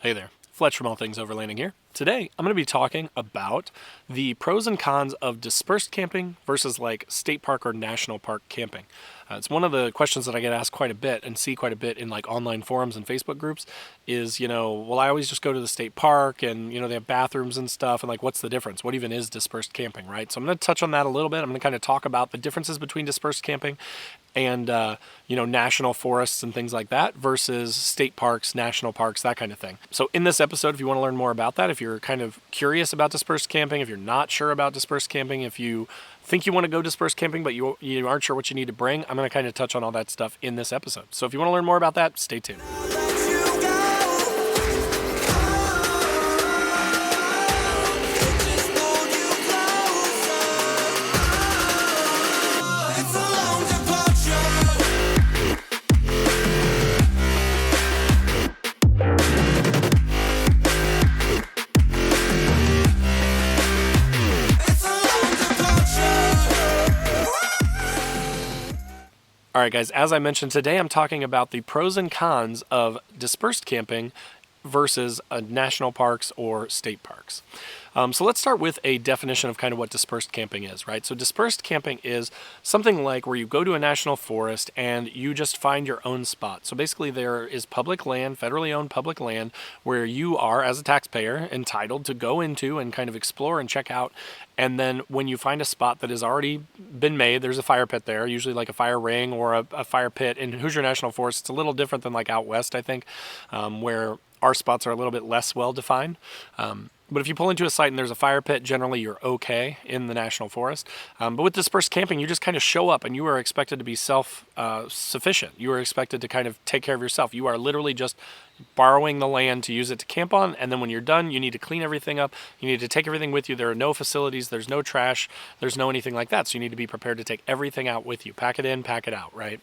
Hey there, Fletch from All Things Overlanding here. Today, I'm going to be talking about the pros and cons of dispersed camping versus like state park or national park camping. It's one of the questions that I get asked quite a bit and see quite a bit in like online forums and Facebook groups is, well, I always just go to the state park and, they have bathrooms and stuff and like, what's the difference? What even is dispersed camping, right? So I'm going to touch on that a little bit. I'm going to kind of talk about the differences between dispersed camping and national forests and things like that versus state parks, national parks, that kind of thing. So in this episode, if you want to learn more about that, if you're kind of curious about dispersed camping, if you're not sure about dispersed camping, if you think you want to go dispersed camping but you aren't sure what you need to bring, I'm going to kind of touch on all that stuff in this episode. So if you want to learn more about that, stay tuned. All right, guys, as I mentioned today, I'm talking about the pros and cons of dispersed camping versus national parks or state parks. So let's start with a definition of kind of what dispersed camping is, right? So dispersed camping is something like where you go to a national forest and you just find your own spot. So basically there is public land, federally owned public land, where you are, as a taxpayer, entitled to go into and kind of explore and check out. And then when you find a spot that has already been made, there's a fire pit there, usually like a fire ring or a fire pit. In Hoosier National Forest, it's a little different than like out west, I think, where our spots are a little bit less well defined. But if you pull into a site and there's a fire pit, generally you're okay in the national forest. But with dispersed camping, you just kind of show up and you are expected to be self-sufficient. You are expected to kind of take care of yourself. You are literally just borrowing the land to use it to camp on. And then when you're done, you need to clean everything up. You need to take everything with you. There are no facilities. There's no trash. There's no anything like that. So you need to be prepared to take everything out with you. Pack it in, pack it out, right?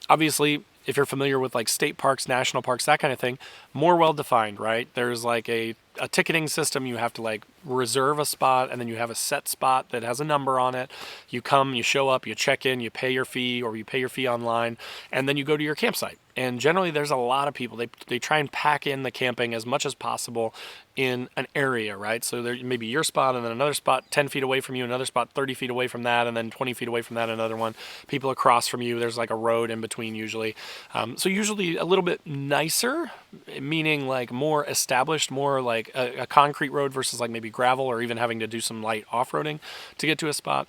Obviously, if you're familiar with like state parks, national parks, that kind of thing, more well defined, right? There's like a ticketing system. You have to like reserve a spot and then you have a set spot that has a number on it. You come, you show up, you check in, you pay your fee or you pay your fee online, and then you go to your campsite. And generally there's a lot of people, they try and pack in the camping as much as possible in an area, right? So there may be your spot and then another spot 10 feet away from you, another spot 30 feet away from that, and then 20 feet away from that, another one. People across from you, there's like a road in between usually. So usually a little bit nicer, meaning like more established, more like a concrete road versus like maybe gravel or even having to do some light off-roading to get to a spot.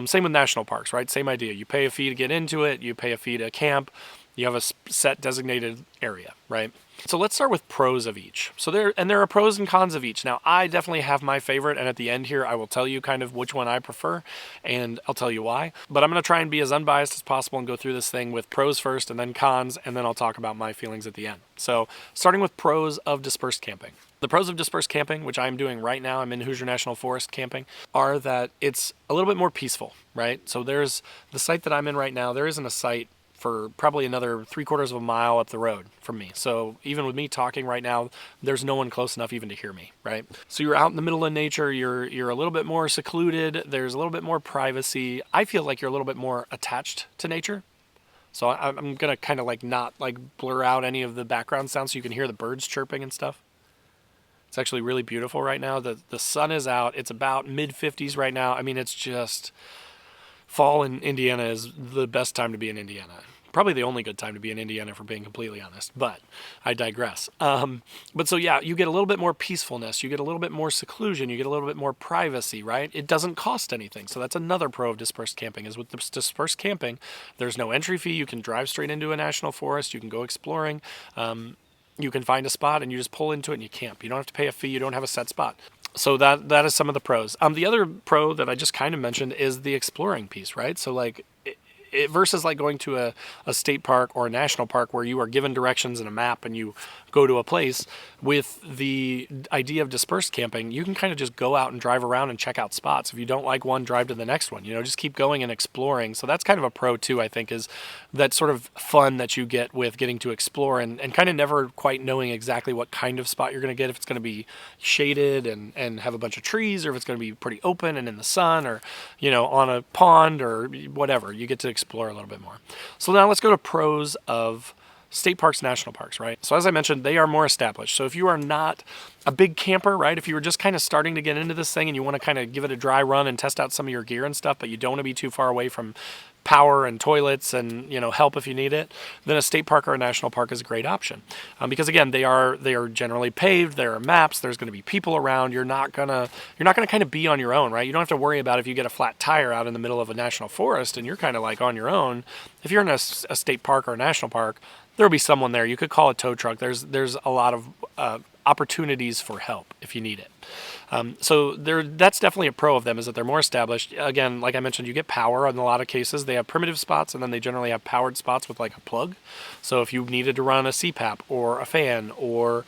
Same with national parks, right? Same idea. You pay a fee to get into it. You pay a fee to camp. You have a set designated area, right? So let's start with pros of each. So there are pros and cons of each. Now, I definitely have my favorite, and at the end here, I will tell you kind of which one I prefer, and I'll tell you why. But I'm going to try and be as unbiased as possible and go through this thing with pros first and then cons, and then I'll talk about my feelings at the end. So starting with pros of dispersed camping. The pros of dispersed camping, which I'm doing right now, I'm in Hoosier National Forest camping, are that it's a little bit more peaceful, right? So there's the site that I'm in right now, there isn't a site for probably another 3/4 of a mile up the road from me. So even with me talking right now, there's no one close enough even to hear me, right? So you're out in the middle of nature, you're a little bit more secluded, there's a little bit more privacy. I feel like you're a little bit more attached to nature. So I'm gonna kind of like not like blur out any of the background sounds so you can hear the birds chirping and stuff. It's actually really beautiful right now. The sun is out. It's about mid-50s right now. I mean, it's just fall in Indiana is the best time to be in Indiana. Probably the only good time to be in Indiana, if we're being completely honest, but I digress. But so yeah, you get a little bit more peacefulness, you get a little bit more seclusion, you get a little bit more privacy, right? It doesn't cost anything. So that's another pro of dispersed camping is with dispersed camping, there's no entry fee. You can drive straight into a national forest. You can go exploring. You can find a spot and you just pull into it and you camp. You don't have to pay a fee. You don't have a set spot. So that is some of the pros. The other pro that I just kind of mentioned is the exploring piece, right? So like it versus like going to a state park or a national park where you are given directions and a map and you go to a place. With the idea of dispersed camping, you can kind of just go out and drive around and check out spots. If you don't like one, drive to the next one, just keep going and exploring. So that's kind of a pro too, I think, is that sort of fun that you get with getting to explore and kind of never quite knowing exactly what kind of spot you're going to get, if it's going to be shaded and have a bunch of trees, or if it's going to be pretty open and in the sun, or, on a pond or whatever. You get to explore a little bit more. So now let's go to pros of state parks, national parks, right? So as I mentioned, they are more established. So if you are not a big camper, right? If you were just kind of starting to get into this thing and you want to kind of give it a dry run and test out some of your gear and stuff, but you don't want to be too far away from power and toilets and help if you need it, then a state park or a national park is a great option, because again they are generally paved. There are maps. There's going to be people around. You're not gonna kind of be on your own, right? You don't have to worry about if you get a flat tire out in the middle of a national forest and you're kind of like on your own. If you're in a state park or a national park, there'll be someone there. You could call a tow truck. There's a lot of opportunities for help if you need it. So that's definitely a pro of them, is that they're more established. Again, like I mentioned, you get power in a lot of cases. They have primitive spots, and then they generally have powered spots with like a plug. So if you needed to run a CPAP or a fan or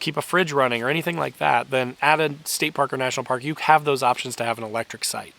keep a fridge running or anything like that, then at a state park or national park, you have those options to have an electric site.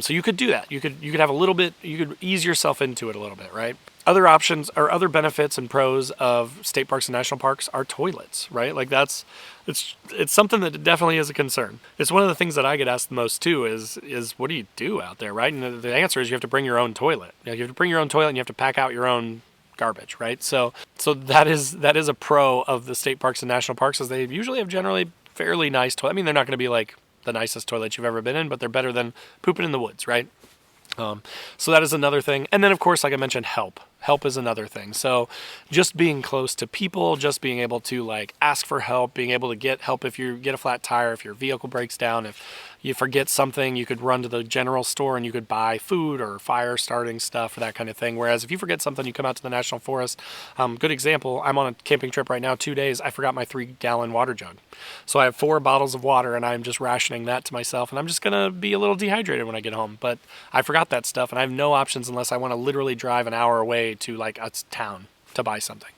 So you could do that. You could have a little bit, you could ease yourself into it a little bit, right? Other options or other benefits and pros of state parks and national parks are toilets, right? Like it's something that definitely is a concern. It's one of the things that I get asked the most too is what do you do out there, right? And the answer is you have to bring your own toilet. You have to bring your own toilet and you have to pack out your own garbage, right? So that is a pro of the state parks and national parks, is they usually have generally fairly nice toilets. I mean, they're not going to be like the nicest toilets you've ever been in, but they're better than pooping in the woods, right? So that is another thing. And then of course, like I mentioned, help is another thing. So just being close to people, just being able to like ask for help, being able to get help if you get a flat tire, if your vehicle breaks down, if you forget something, you could run to the general store and you could buy food or fire starting stuff or that kind of thing. Whereas if you forget something, you come out to the national forest. Good example, I'm on a camping trip right now, 2 days. I forgot my 3-gallon water jug. So I have 4 bottles of water and I'm just rationing that to myself, and I'm just going to be a little dehydrated when I get home. But I forgot that stuff and I have no options unless I want to literally drive an hour away to like a town to buy something.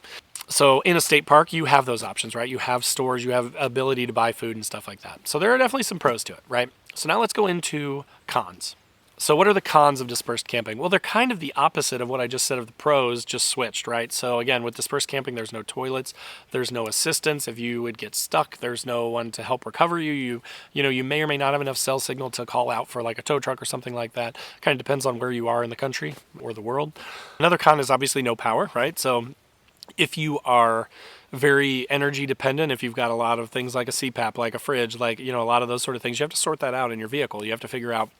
So in a state park, you have those options, right? You have stores, you have ability to buy food and stuff like that. So there are definitely some pros to it, right? So now let's go into cons. So what are the cons of dispersed camping? Well, they're kind of the opposite of what I just said of the pros, just switched, right? So again, with dispersed camping, there's no toilets, there's no assistance. If you would get stuck, there's no one to help recover you. You may or may not have enough cell signal to call out for like a tow truck or something like that. Kind of depends on where you are in the country or the world. Another con is obviously no power, right? So if you are very energy dependent, if you've got a lot of things like a CPAP, like a fridge, like, a lot of those sort of things, you have to sort that out in your vehicle. You have to figure out,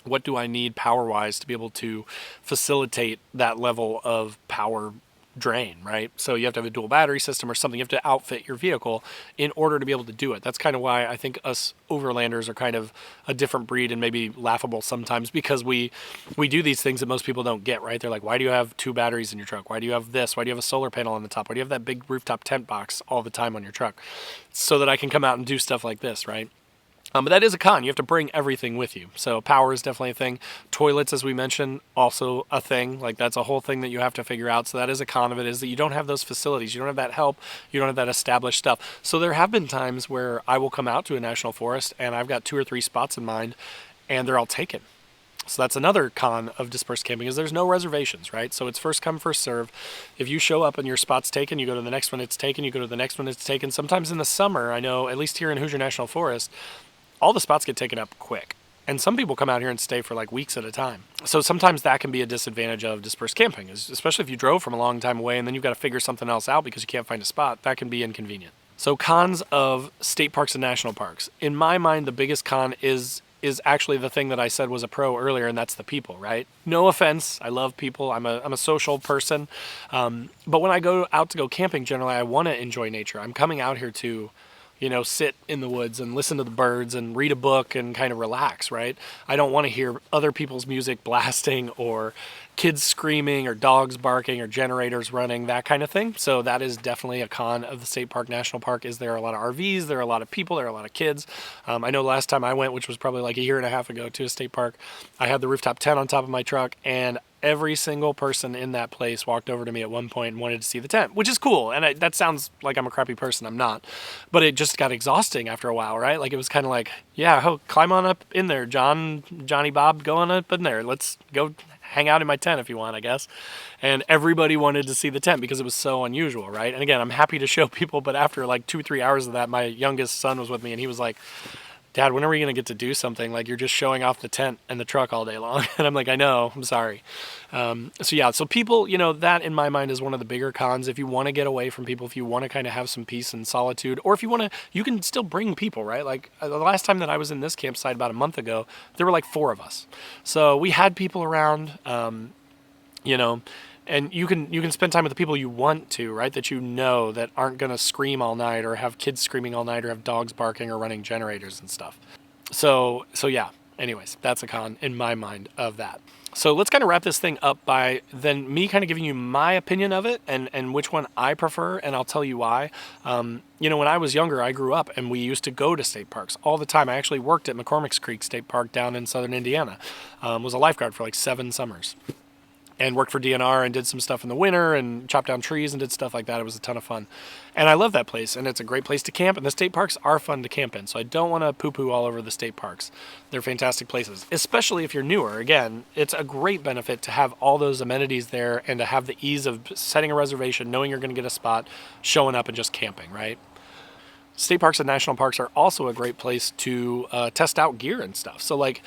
what do I need power-wise to be able to facilitate that level of power drain, right? So you have to have a dual battery system or something. You have to outfit your vehicle in order to be able to do it. That's kind of why I think us overlanders are kind of a different breed and maybe laughable sometimes, because we do these things that most people don't get, right? They're like, why do you have 2 batteries in your truck? Why do you have this? Why do you have a solar panel on the top? Why do you have that big rooftop tent box all the time on your truck? So that I can come out and do stuff like this, right? But that is a con. You have to bring everything with you. So power is definitely a thing. Toilets, as we mentioned, also a thing. Like that's a whole thing that you have to figure out. So that is a con of it, is that you don't have those facilities. You don't have that help. You don't have that established stuff. So there have been times where I will come out to a national forest and I've got 2 or 3 spots in mind and they're all taken. So that's another con of dispersed camping, is there's no reservations, right? So it's first come, first serve. If you show up and your spot's taken, you go to the next one, it's taken. You go to the next one, it's taken. Sometimes in the summer, I know, at least here in Hoosier National Forest, all the spots get taken up quick. And some people come out here and stay for like weeks at a time. So sometimes that can be a disadvantage of dispersed camping, especially if you drove from a long time away and then you've got to figure something else out because you can't find a spot. That can be inconvenient. So cons of state parks and national parks. In my mind, the biggest con is actually the thing that I said was a pro earlier, and that's the people, right? No offense, I love people. I'm a social person. But when I go out to go camping, generally I want to enjoy nature. I'm coming out here to sit in the woods and listen to the birds and read a book and kind of relax, right? I don't want to hear other people's music blasting or kids screaming or dogs barking or generators running, that kind of thing. So that is definitely a con of the state park, national park, is there are a lot of RVs, there are a lot of people, there are a lot of kids. I know last time I went, which was probably like a year and a half ago, to a state park, I had the rooftop tent on top of my truck, and every single person in that place walked over to me at one point and wanted to see the tent, which is cool. And that sounds like I'm a crappy person. I'm not. But it just got exhausting after a while, right? Like it was kind of like, yeah, climb on up in there, Johnny Bob, go on up in there. Let's go hang out in my tent if you want, I guess. And everybody wanted to see the tent because it was so unusual, right? And again, I'm happy to show people, but after like 2-3 hours of that, my youngest son was with me and he was like, Dad, when are we going to get to do something? Like, you're just showing off the tent and the truck all day long. And I'm like, I know, I'm sorry. So people, that in my mind is one of the bigger cons. If you want to get away from people, if you want to kind of have some peace and solitude, or if you want to, you can still bring people, right? Like the last time that I was in this campsite about a month ago, there were like 4 of us. So we had people around, and you can spend time with the people you want to, right? That that aren't going to scream all night or have kids screaming all night or have dogs barking or running generators and stuff. So yeah, anyways, that's a con in my mind of that. So let's kind of wrap this thing up by then me kind of giving you my opinion of it and which one I prefer, and I'll tell you why. When I was younger, I grew up and we used to go to state parks all the time. I actually worked at McCormick's Creek State Park down in southern Indiana. Was a lifeguard for like 7 summers. And worked for DNR and did some stuff in the winter and chopped down trees and did stuff like that. It was a ton of fun. And I love that place, and it's a great place to camp, and the state parks are fun to camp in, so I don't want to poo-poo all over the state parks. They're fantastic places, especially if you're newer. Again, it's a great benefit to have all those amenities there and to have the ease of setting a reservation, knowing you're going to get a spot, showing up and just camping, right? State parks and national parks are also a great place to test out gear and stuff. So like,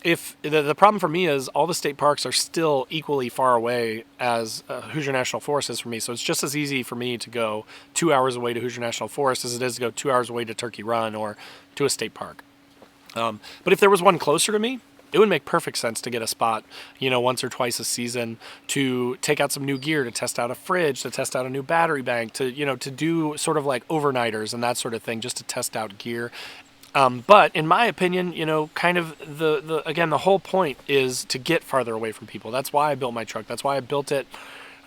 if the problem for me is all the state parks are still equally far away as Hoosier National Forest is for me. So it's just as easy for me to go 2 hours away to Hoosier National Forest as it is to go 2 hours away to Turkey Run or to a state park. But if there was one closer to me, it would make perfect sense to get a spot, once or twice a season to take out some new gear, to test out a fridge, to test out a new battery bank, to do sort of like overnighters and that sort of thing, just to test out gear. But in my opinion, kind of the whole point is to get farther away from people. That's why I built my truck. That's why I built it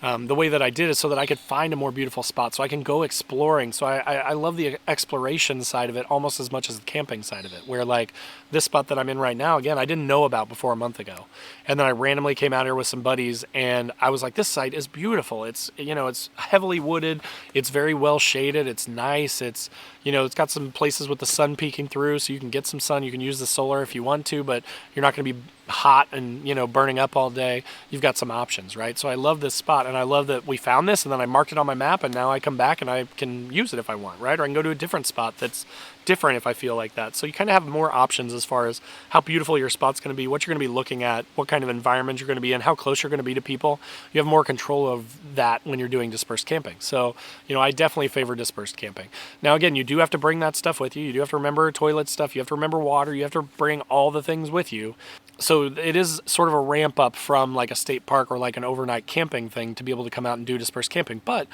the way that I did, is so that I could find a more beautiful spot, so I can go exploring. So I love the exploration side of it almost as much as the camping side of it, where like this spot that I'm in right now, again, I didn't know about before a month ago. And then I randomly came out here with some buddies and I was like, this site is beautiful. It's, it's heavily wooded. It's very well shaded. It's nice. It's, it's got some places with the sun peeking through, so you can get some sun. You can use the solar if you want to, but you're not going to be hot and, burning up all day. You've got some options, right? So I love this spot, and I love that we found this and then I marked it on my map, and now I come back and I can use it if I want, right? Or I can go to a different spot that's different if I feel like that. So you kind of have more options as far as how beautiful your spot's going to be, what you're going to be looking at, what kind of environment you're going to be in, how close you're going to be to people. You have more control of that when you're doing dispersed camping. So, I definitely favor dispersed camping. Now, again, you do have to bring that stuff with you. You do have to remember toilet stuff. You have to remember water. You have to bring all the things with you. So it is sort of a ramp up from like a state park or like an overnight camping thing to be able to come out and do dispersed camping. But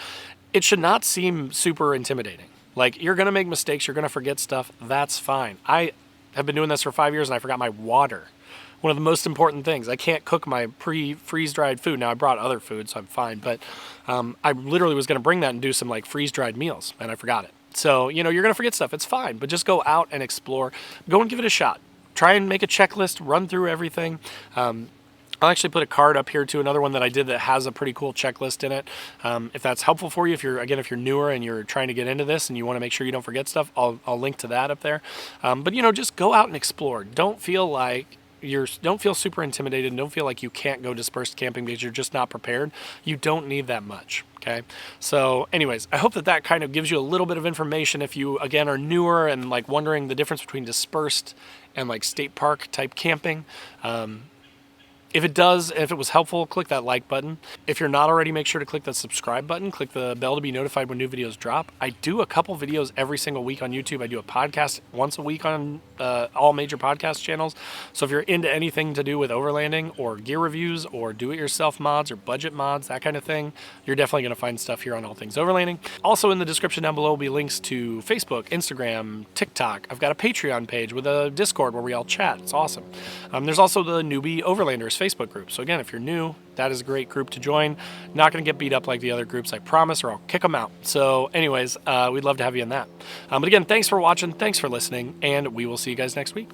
it should not seem super intimidating. Like, you're going to make mistakes, you're going to forget stuff, that's fine. I have been doing this for 5 years and I forgot my water. One of the most important things. I can't cook my freeze-dried food. Now, I brought other food, so I'm fine, but I literally was going to bring that and do some like freeze-dried meals, and I forgot it. So, you're going to forget stuff, it's fine, but just go out and explore. Go and give it a shot. Try and make a checklist, run through everything. I'll actually put a card up here to another one that I did that has a pretty cool checklist in it. If that's helpful for you, if you're newer and you're trying to get into this and you want to make sure you don't forget stuff, I'll link to that up there. But just go out and explore. Don't feel super intimidated. Don't feel like you can't go dispersed camping because you're just not prepared. You don't need that much. Okay. So anyways, I hope that kind of gives you a little bit of information if you, again, are newer and like wondering the difference between dispersed and like state park type camping. If it was helpful, click that like button. If you're not already, make sure to click that subscribe button. Click the bell to be notified when new videos drop. I do a couple videos every single week on YouTube. I do a podcast once a week on all major podcast channels. So if you're into anything to do with overlanding or gear reviews or do-it-yourself mods or budget mods, that kind of thing, you're definitely going to find stuff here on All Things Overlanding. Also in the description down below will be links to Facebook, Instagram, TikTok. I've got a Patreon page with a Discord where we all chat. It's awesome. There's also the Newbie Overlanders Facebook group. So again, if you're new, that is a great group to join. Not going to get beat up like the other groups, I promise, or I'll kick them out. So anyways, we'd love to have you in that. But again, thanks for watching. Thanks for listening, and we will see you guys next week.